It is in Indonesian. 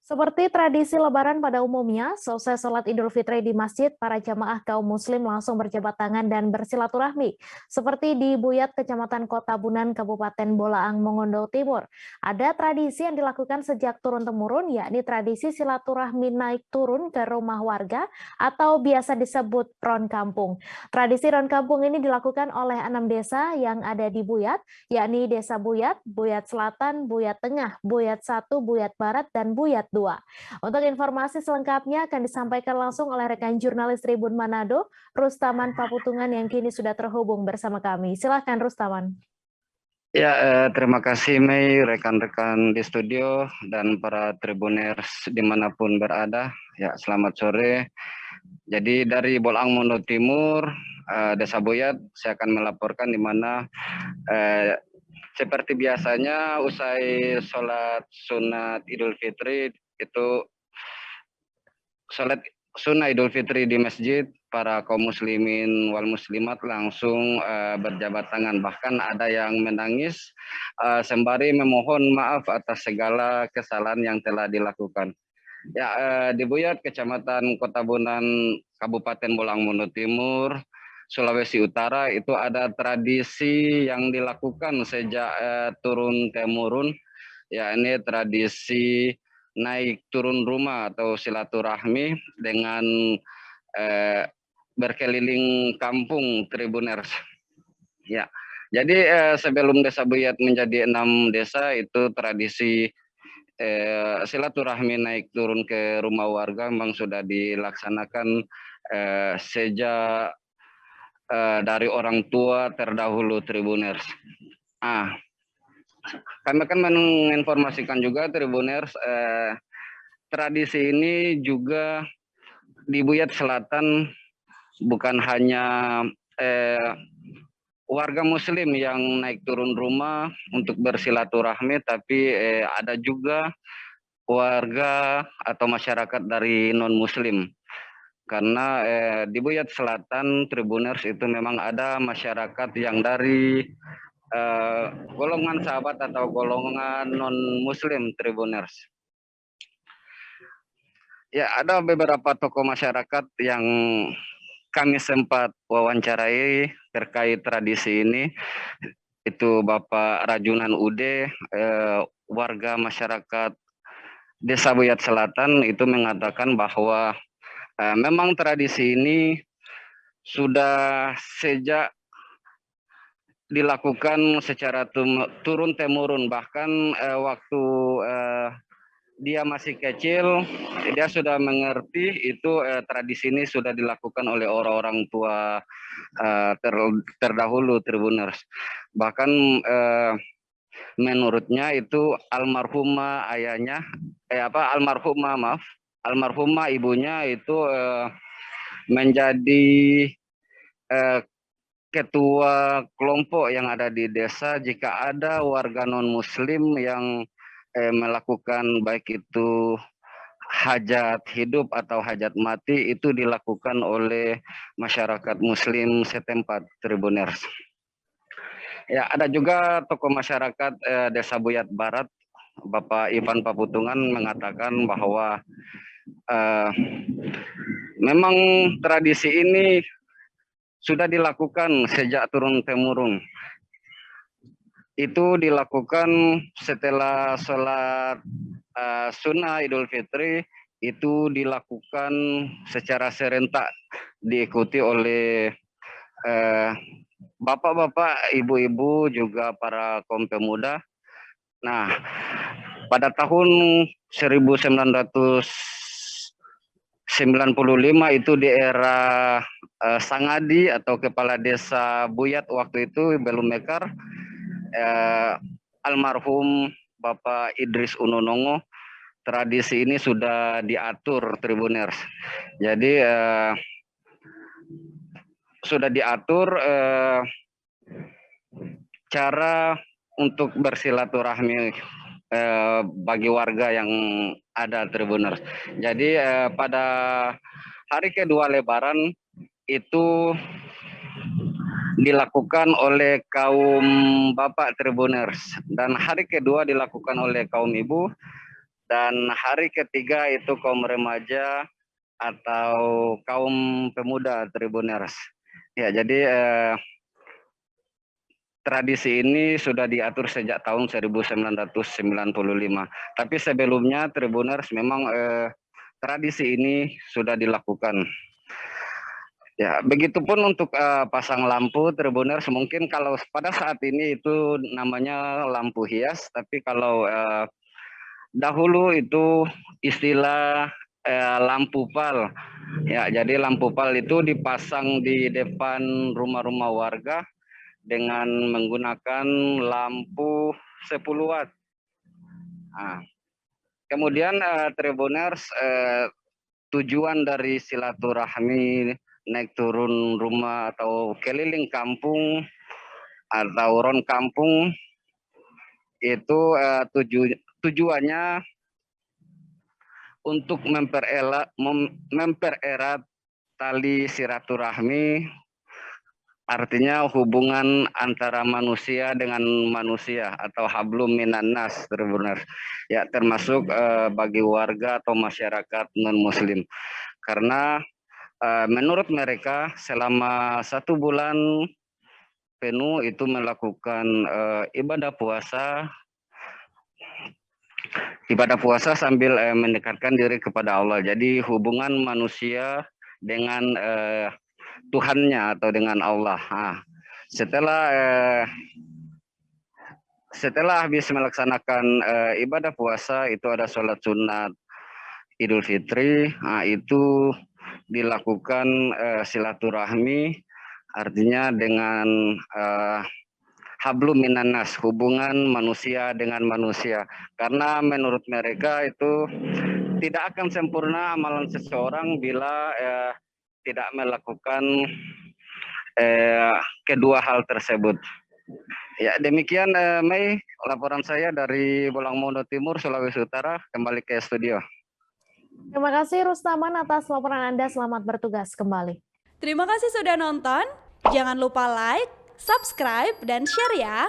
Seperti tradisi Lebaran pada umumnya, selesai sholat Idul Fitri di masjid, para jamaah kaum Muslim langsung berjabat tangan dan bersilaturahmi. Seperti di Buyat, Kecamatan Kota Bunan, Kabupaten Bolaang, Mongondo Timur. Ada tradisi yang dilakukan sejak turun-temurun, yakni tradisi silaturahmi naik turun ke rumah warga atau biasa disebut ron kampung. Tradisi ron kampung ini dilakukan oleh 6 desa yang ada di Buyat, yakni Desa Buyat, Buyat Selatan, Buyat Tengah, Buyat 1, Buyat Barat, dan Buyat 2. Untuk informasi selengkapnya akan disampaikan langsung oleh rekan jurnalis Tribun Manado, Rustaman Paputungan yang kini sudah terhubung bersama kami. Silahkan Rustaman. Ya, terima kasih Mei, rekan-rekan di studio dan para tribuners dimanapun berada. Ya, selamat sore. Jadi dari Bolaang Mondo Timur, Desa Buyat, saya akan melaporkan di mana seperti biasanya usai sholat sunat Idul Fitri itu sholat sunnah Idul Fitri di masjid, para kaum muslimin wal muslimat langsung berjabat tangan. Bahkan ada yang menangis sembari memohon maaf atas segala kesalahan yang telah dilakukan. Ya, di Buyat, Kecamatan Kota Bunan, Kabupaten Bolaang Mondo Timur, Sulawesi Utara itu ada tradisi yang dilakukan sejak turun-temurun, ya ini tradisi naik turun rumah atau silaturahmi dengan berkeliling kampung Tribuners. Ya, jadi sebelum Desa Buyat menjadi 6 desa itu tradisi silaturahmi naik turun ke rumah warga memang sudah dilaksanakan sejak dari orang tua terdahulu Tribuners. Kami akan menginformasikan juga Tribuners, tradisi ini juga di Buyat Selatan bukan hanya warga Muslim yang naik turun rumah untuk bersilaturahmi, tapi ada juga warga atau masyarakat dari non-Muslim. Karena di Buyat Selatan, Tribuners itu memang ada masyarakat yang dari golongan sahabat atau golongan non-Muslim Tribuners. Ya, ada beberapa tokoh masyarakat yang kami sempat wawancarai terkait tradisi ini. Itu Bapak Rajunan Ude, warga masyarakat Desa Buyat Selatan itu mengatakan bahwa memang tradisi ini sudah sejak dilakukan secara turun-temurun, bahkan waktu dia masih kecil, dia sudah mengerti itu tradisi ini sudah dilakukan oleh orang-orang tua terdahulu Tribuners. Bahkan menurutnya itu almarhumah ayahnya, almarhumah ibunya itu menjadi ketua kelompok yang ada di desa. Jika ada warga non-Muslim yang melakukan baik itu hajat hidup atau hajat mati, itu dilakukan oleh masyarakat Muslim setempat Tribuners. Ya, ada juga tokoh masyarakat Desa Buyat Barat, Bapak Ivan Paputungan mengatakan bahwa memang tradisi ini sudah dilakukan sejak turun-temurun. Itu dilakukan setelah sholat sunnah Idul Fitri, itu dilakukan secara serentak, diikuti oleh bapak-bapak, ibu-ibu, juga para kaum pemuda. Nah, pada tahun 1995 itu di era Sangadi atau Kepala Desa Buyat waktu itu belum mekar, almarhum Bapak Idris Ununongo, tradisi ini sudah diatur Tribuners. Jadi sudah diatur cara untuk bersilaturahmi bagi warga yang ada Tribuners. Jadi pada hari kedua Lebaran itu dilakukan oleh kaum bapak Tribuners, dan hari kedua dilakukan oleh kaum ibu. Dan hari ketiga itu kaum remaja atau kaum pemuda Tribuners. Ya, jadi tradisi ini sudah diatur sejak tahun 1995. Tapi sebelumnya Tribuners memang tradisi ini sudah dilakukan. Ya, begitupun untuk pasang lampu Tribuners, mungkin kalau pada saat ini itu namanya lampu hias, tapi kalau dahulu itu istilah lampu pal. Ya, jadi lampu pal itu dipasang di depan rumah-rumah warga dengan menggunakan lampu 10 watt. Nah, kemudian Tribuners, tujuan dari silaturahmi naik turun rumah atau keliling kampung atau ron kampung itu tujuannya untuk mempererat tali silaturahmi, artinya hubungan antara manusia dengan manusia atau hablum minan nas, ya, termasuk bagi warga atau masyarakat non muslim, karena menurut mereka selama 1 bulan penuh itu melakukan ibadah puasa sambil mendekatkan diri kepada Allah. Jadi hubungan manusia dengan Tuhannya atau dengan Allah. Nah, setelah habis melaksanakan ibadah puasa itu ada sholat sunat Idul Fitri. Nah, itu dilakukan silaturahmi, artinya dengan hablum minan nas, hubungan manusia dengan manusia. Karena menurut mereka itu tidak akan sempurna amalan seseorang bila tidak melakukan kedua hal tersebut. Ya, demikian Mei, laporan saya dari Bolangmongo Timur, Sulawesi Utara. Kembali ke studio. Terima kasih Rustaman atas laporan Anda. Selamat bertugas kembali. Terima kasih sudah nonton. Jangan lupa like, subscribe, dan share ya.